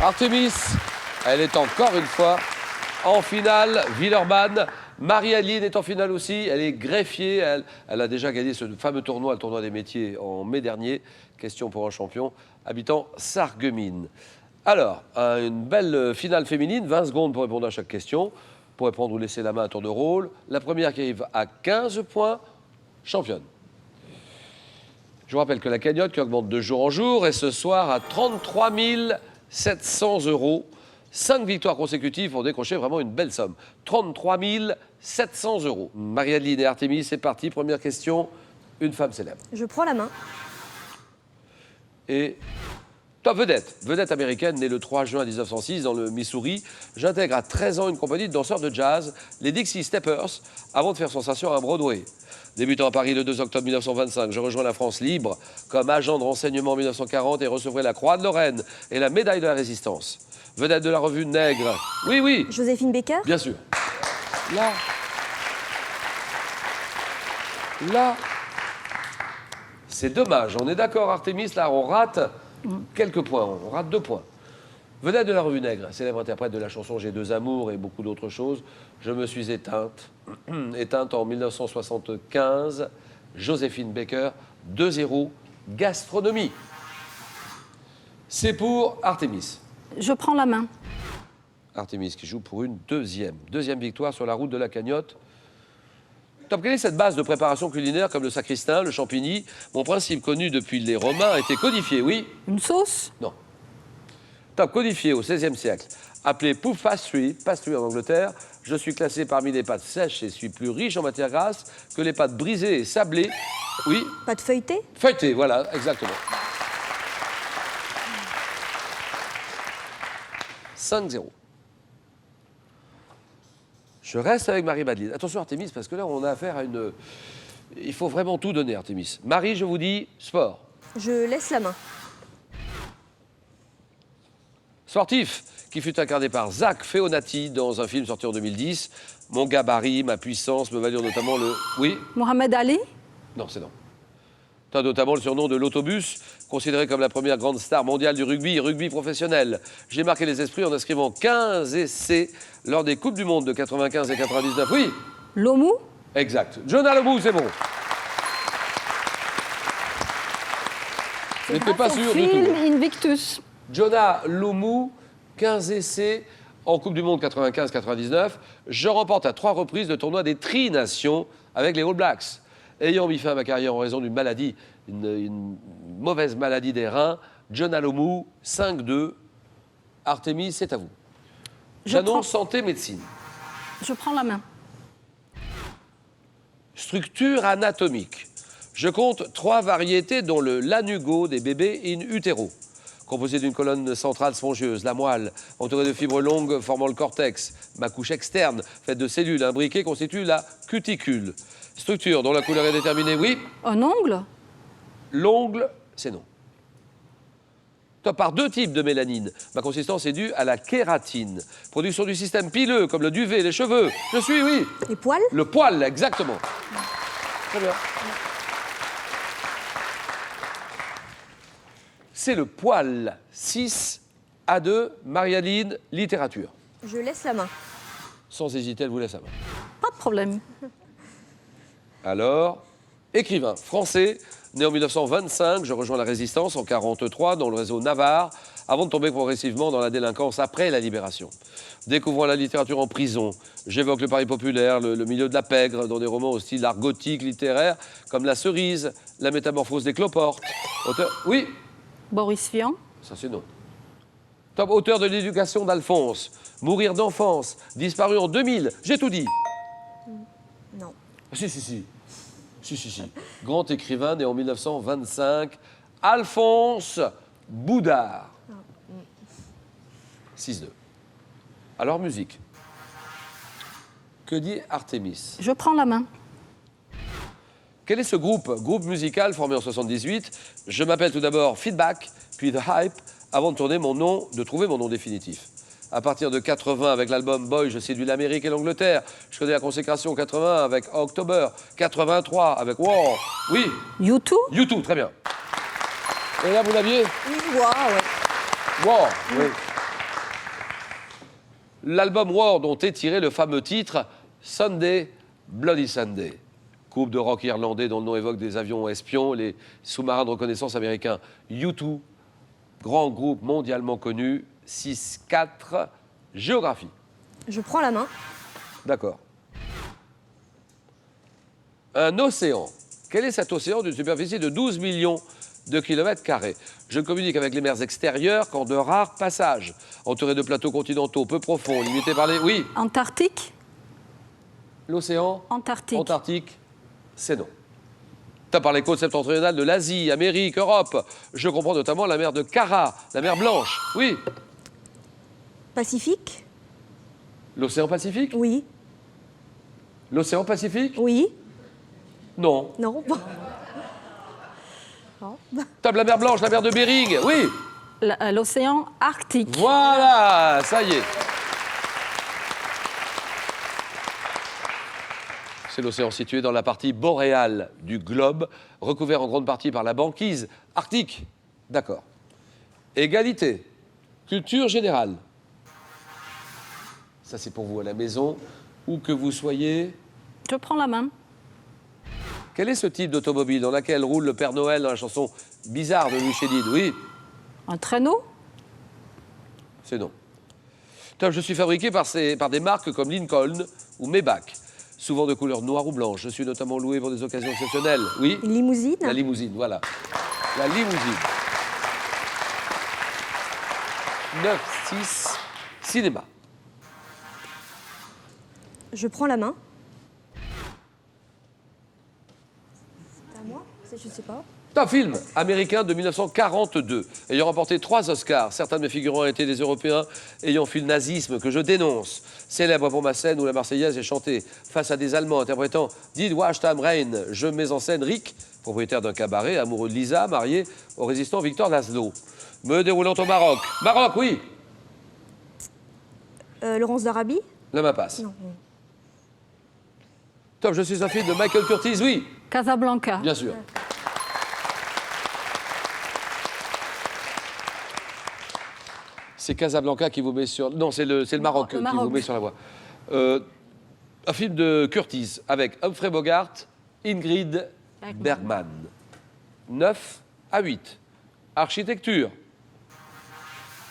Artémis, elle est encore une fois en finale. Villeurbanne. Marie-Aline est en finale aussi. Elle est greffier. Elle a déjà gagné ce fameux tournoi, le tournoi des métiers, en mai dernier. Question pour un champion habitant Sarreguemines. Alors, une belle finale féminine. 20 secondes pour répondre à chaque question. Pour répondre ou laisser la main à tour de rôle. La première qui arrive à 15 points, championne. Je vous rappelle que la cagnotte qui augmente de jour en jour est ce soir à 33 700 €. 5 victoires consécutives pour décrocher vraiment une belle somme. 33 700 €. Marie-Aline et Artémis, c'est parti. Première question, une femme célèbre. Je prends la main. Et top vedette, vedette américaine, née le 3 juin 1906 dans le Missouri. J'intègre à 13 ans une compagnie de danseurs de jazz, les Dixie Steppers, avant de faire sensation à Broadway. Débutant à Paris le 2 octobre 1925, je rejoins la France libre comme agent de renseignement en 1940 et recevrai la Croix de Lorraine et la médaille de la Résistance. Vedette de la revue Nègre. Oui, oui. Joséphine Baker. Bien sûr. Là. C'est dommage. On est d'accord, Artémis, là, on rate quelques points. On rate 2 points. Vedette de la revue Nègre, célèbre interprète de la chanson J'ai deux amours et beaucoup d'autres choses. Je me suis éteinte. Éteinte en 1975. Joséphine Baker, 2-0. Gastronomie. C'est pour Artémis. Je prends la main. Artémis qui joue pour une deuxième victoire sur la route de la cagnotte. Top, quelle est cette base de préparation culinaire comme le sacristain, le champigny? Mon principe connu depuis les Romains a été codifié, oui? Une sauce? Non. Top, codifié au XVIe siècle. Appelé puff pastry en Angleterre, je suis classé parmi les pâtes sèches et suis plus riche en matière grasse que les pâtes brisées et sablées. Oui? Pâte feuilletée. Feuilletée, voilà, exactement. 5-0. Je reste avec Marie-Madeleine. Attention Artémis, parce que là, on a affaire à une... Il faut vraiment tout donner, Artémis. Marie, je vous dis, sport. Je laisse la main. Sportif, qui fut incarné par Zach Feonati dans un film sorti en 2010. Mon gabarit, ma puissance me valurent notamment le... Oui? Mohamed Ali? Non, c'est non. Tu as notamment le surnom de l'autobus, considéré comme la première grande star mondiale du rugby professionnel. J'ai marqué les esprits en inscrivant 15 essais lors des Coupes du Monde de 95 et 99. Oui? Lomou? Exact. Jonah Lomou, c'est bon. N'étais pas sûr du Film tout. Invictus. Jonah Lomou, 15 essais en Coupe du Monde 95-99. Je remporte à 3 reprises le tournoi des Tri-Nations avec les All Blacks. Ayant mis fin à ma carrière en raison d'une maladie, une mauvaise maladie des reins, Jonah Lomou, 5-2. Artémis, c'est à vous. J'annonce santé, médecine. Je prends la main. Structure anatomique. Je compte 3 variétés dont le lanugo des bébés in utero. Composé d'une colonne centrale spongieuse, la moelle, entourée de fibres longues formant le cortex. Ma couche externe, faite de cellules imbriquées, constitue la cuticule. Structure dont la couleur est déterminée, oui. Un ongle? L'ongle, c'est non. Top, par 2 types de mélanine. Ma consistance est due à la kératine. Production du système pileux, comme le duvet, les cheveux. Je suis, oui. Les poils. Le poil, exactement. Très bien. C'est le poil. 6-2. Marie-Aline, littérature. Je laisse la main. Sans hésiter, elle vous laisse la main. Pas de problème. Alors, écrivain français, né en 1925, je rejoins la Résistance en 1943 dans le réseau Navarre, avant de tomber progressivement dans la délinquance après la Libération. Découvrant la littérature en prison, j'évoque le Paris populaire, le milieu de la pègre, dans des romans au style art gothique littéraire, comme La Cerise, La Métamorphose des cloportes. Auteur... Oui? Boris Vian? Ça, c'est non. Top, auteur de l'éducation d'Alphonse, Mourir d'enfance, disparu en 2000, j'ai tout dit. Non. Si. Grand écrivain né en 1925, Alphonse Boudard. 6-2. Alors, musique. Que dit Artémis? Je prends la main. Quel est ce groupe musical formé en 78? Je m'appelle tout d'abord Feedback, puis The Hype, avant de trouver mon nom définitif. À partir de 80, avec l'album Boy, je séduis l'Amérique et l'Angleterre. Je connais la consécration 80 avec October, 83 avec War. Oui. U2? U2, très bien. Et là, vous l'aviez? Oui, wow, ouais. War, oui. l'album War dont est tiré le fameux titre Sunday, Bloody Sunday. Groupe de rock irlandais dont le nom évoque des avions espions, les sous-marins de reconnaissance américains U2, grand groupe mondialement connu, 6-4, géographie. Je prends la main. D'accord. Un océan. Quel est cet océan d'une superficie de 12 millions de kilomètres carrés? Je communique avec les mers extérieures qu'en de rares passages, entouré de plateaux continentaux peu profonds, limités par les... Oui, Antarctique. l'océan Antarctique. Antarctique, c'est non. Tu as parlé côte septentrionale de l'Asie, Amérique, Europe. Je comprends notamment la mer de Kara, la mer Blanche. Oui. Pacifique. L'océan Pacifique? Oui. L'océan Pacifique? Oui. Non. Non. Non. Tu as la mer Blanche, la mer de Bering? Oui. L'océan Arctique. Voilà, ça y est. C'est l'océan situé dans la partie boréale du globe, recouvert en grande partie par la banquise arctique. D'accord. Égalité. Culture générale. Ça, c'est pour vous à la maison. Où que vous soyez. Je prends la main. Quel est ce type d'automobile dans laquelle roule le Père Noël dans la chanson Bizarre de Louis Chédid? Oui, Un traîneau. c'est non. Top, je suis fabriqué par des marques comme Lincoln ou Maybach, souvent de couleur noire ou blanche. Je suis notamment loué pour des occasions exceptionnelles. Oui, Une limousine. la limousine, voilà. La limousine. 9-6, cinéma. Je prends la main. C'est à moi? Je sais pas. Un film américain de 1942, ayant remporté 3 Oscars. Certains de mes figurants étaient des Européens ayant fui le nazisme, que je dénonce. Célèbre pour ma scène où la Marseillaise est chantée face à des Allemands interprétant Did Wash Time Rain. Je mets en scène Rick, propriétaire d'un cabaret, amoureux de Lisa, marié au résistant Victor Laszlo. Me déroulant au Maroc. Maroc, oui. Laurence d'Arabie. La main passe. Non. Top, je suis un film de Michael Curtiz, oui. Casablanca. Bien sûr. C'est Casablanca qui vous met sur... Non, c'est le Maroc Le qui Maroc. vous met sur la voie. Un film de Curtiz avec Humphrey Bogart, Ingrid Bergman. 9-8. Architecture.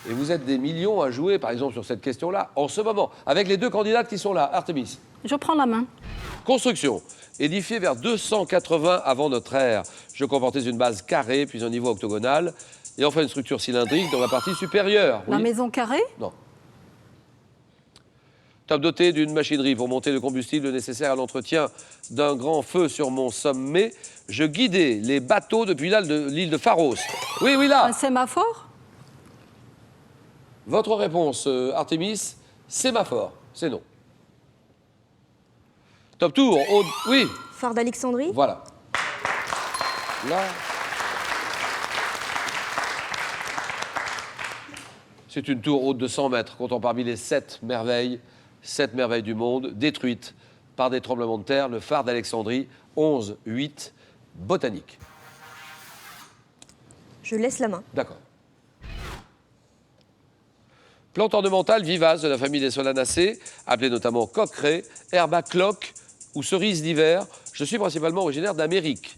Et vous êtes des millions à jouer, par exemple, sur cette question-là, en ce moment, avec les 2 candidates qui sont là. Artemis. Je prends la main. Construction. Édifiée vers 280 avant notre ère. Je comportais une base carrée, puis un niveau octogonal, et enfin une structure cylindrique dans la partie supérieure. La Oui. maison carrée. Non. Top doté d'une machinerie pour monter le combustible nécessaire à l'entretien d'un grand feu sur mon sommet. Je guidais les bateaux depuis l'île de Pharos. Oui, oui, là. Un sémaphore. Votre réponse, Artemis, sémaphore. C'est non. Top tour. Oui, Phare d'Alexandrie. voilà. Là. C'est une tour haute de 100 mètres, comptant parmi les 7 merveilles du monde, détruites par des tremblements de terre. Le phare d'Alexandrie, 11-8, botanique. Je laisse la main. D'accord. Plante ornementale vivace de la famille des solanacées, appelée notamment coquerée, herbe à cloque ou cerise d'hiver. Je suis principalement originaire d'Amérique.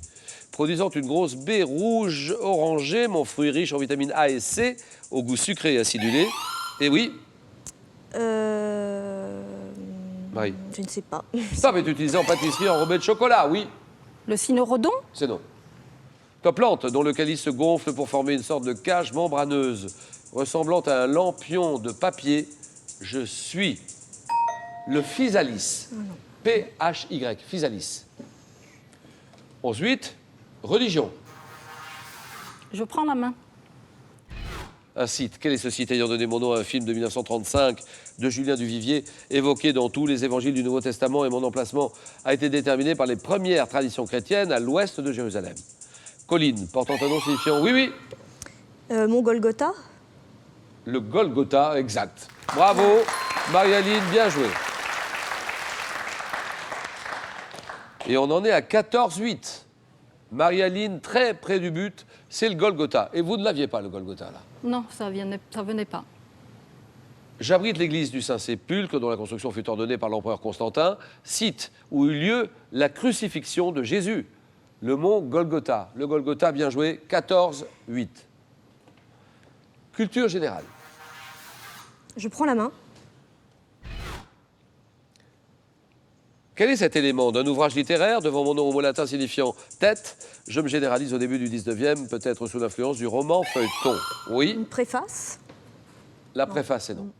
Produisant une grosse baie rouge orangée, mon fruit riche en vitamines A et C, au goût sucré et acidulé. Et oui, Marie. Je ne sais pas. Ça va être utilisé en pâtisserie enrobée de chocolat, oui. Le cynorhodon. C'est non. Top plante dont le calice se gonfle pour former une sorte de cage membraneuse ressemblant à un lampion de papier. Je suis le physalis. P-H-Y, physalis. Ensuite, religion. Je prends la main. Un site. Quel est ce site ayant donné mon nom à un film de 1935 de Julien Duvivier, évoqué dans tous les évangiles du Nouveau Testament, et mon emplacement a été déterminé par les premières traditions chrétiennes à l'ouest de Jérusalem. Colline, portant un nom signifiant oui, oui. Mont Golgotha. Le Golgotha, exact. Bravo, Marie-Aline, bien joué. Et on en est à 14-8. Marie-Aline, très près du but, c'est le Golgotha. Et vous ne l'aviez pas, le Golgotha, là. Non, ça venait pas. J'abrite l'église du Saint-Sépulcre, dont la construction fut ordonnée par l'empereur Constantin, site où eut lieu la crucifixion de Jésus, le mont Golgotha. Le Golgotha, bien joué, 14-8. Culture générale. Je prends la main. Quel est cet élément d'un ouvrage littéraire devant mon nom au mot latin signifiant tête? Je me généralise au début du 19e, peut-être sous l'influence du roman feuilleton. Oui, Une préface. la préface est non.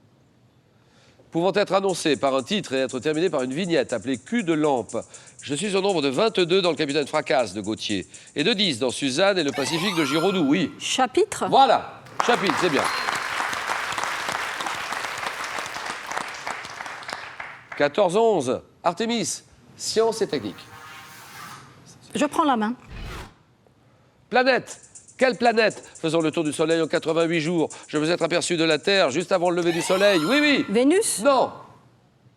Pouvant être annoncé par un titre et être terminé par une vignette appelée Cul de lampe. Je suis au nombre de 22 dans Le Capitaine Fracasse de Gautier et de 10 dans Suzanne et le Pacifique de Giraudoux. Oui. Chapitre. Voilà, chapitre, c'est bien. 14-11, Artémis, sciences et techniques. Je prends la main. Planète. Quelle planète? Faisant le tour du Soleil en 88 jours. Je veux être aperçu de la Terre juste avant le lever du Soleil. Oui, oui. Vénus. Non.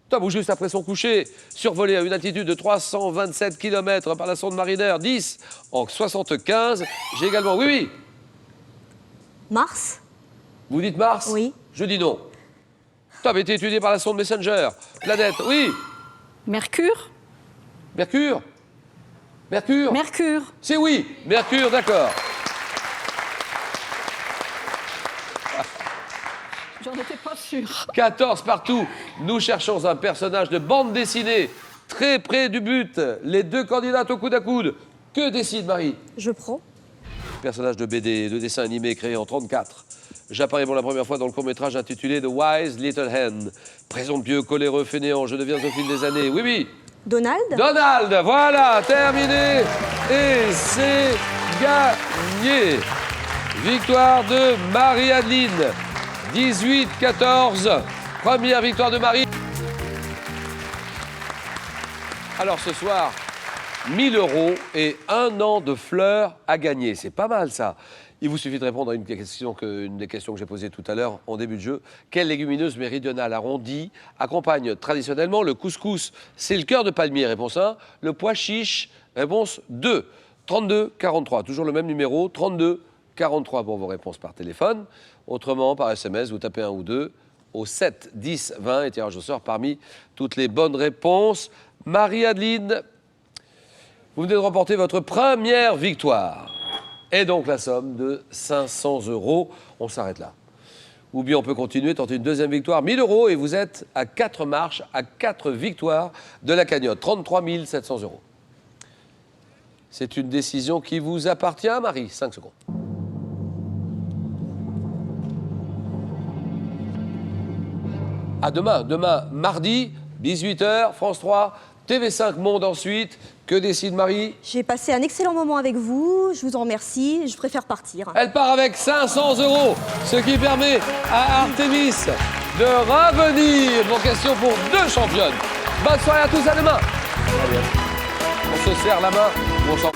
Tom, ou juste après son coucher. Survolé à une altitude de 327 km par la sonde Mariner 10 en 75. J'ai également... Oui, oui. Mars. Vous dites Mars? Oui. Je dis non. Tom a été étudié par la sonde Messenger. Planète, oui. Mercure. Mercure? Mercure? Mercure. C'est oui. Mercure, d'accord. J'en étais pas sûre. 14 partout. Nous cherchons un personnage de bande dessinée. Très près du but. Les deux candidates au coude à coude. Que décide Marie? Je prends. Personnage de BD, de dessin animé créé en 1934. J'apparais pour la première fois dans le court-métrage intitulé The Wise Little Hen. Présomptueux, coléreux, fainéant, je deviens au fil des années. Oui, oui. Donald. Donald, voilà, terminé. Et c'est gagné. Victoire de Marie-Adeline. 18-14. Première victoire de Marie. Alors ce soir, 1000 € et 1 an de fleurs à gagner. C'est pas mal ça. Il vous suffit de répondre à une des questions que j'ai posées tout à l'heure en début de jeu. Quelle légumineuse méridionale arrondie accompagne traditionnellement le couscous? C'est le cœur de palmier, réponse 1. Le pois chiche, réponse 2. 32 43, toujours le même numéro, 32 43 pour vos réponses par téléphone. Autrement, par SMS, vous tapez 1 ou 2 au 7 10 20 et tirage au sort parmi toutes les bonnes réponses. Marie-Adeline, vous venez de remporter votre première victoire. Et donc la somme de 500 €. On s'arrête là. Ou bien on peut continuer, tenter une deuxième victoire, 1000 € et vous êtes à 4 marches, à 4 victoires de la cagnotte, 33 700 €. C'est une décision qui vous appartient, Marie. 5 secondes. À demain, mardi, 18h, France 3, TV5 Monde ensuite. Que décide Marie? J'ai passé un excellent moment avec vous. Je vous en remercie. Je préfère partir. Elle part avec 500 €, ce qui permet à Artémis de revenir. Bon, question pour 2 championnes. Bonne soirée à tous, à demain. Allez, on se serre la main ou on s'en...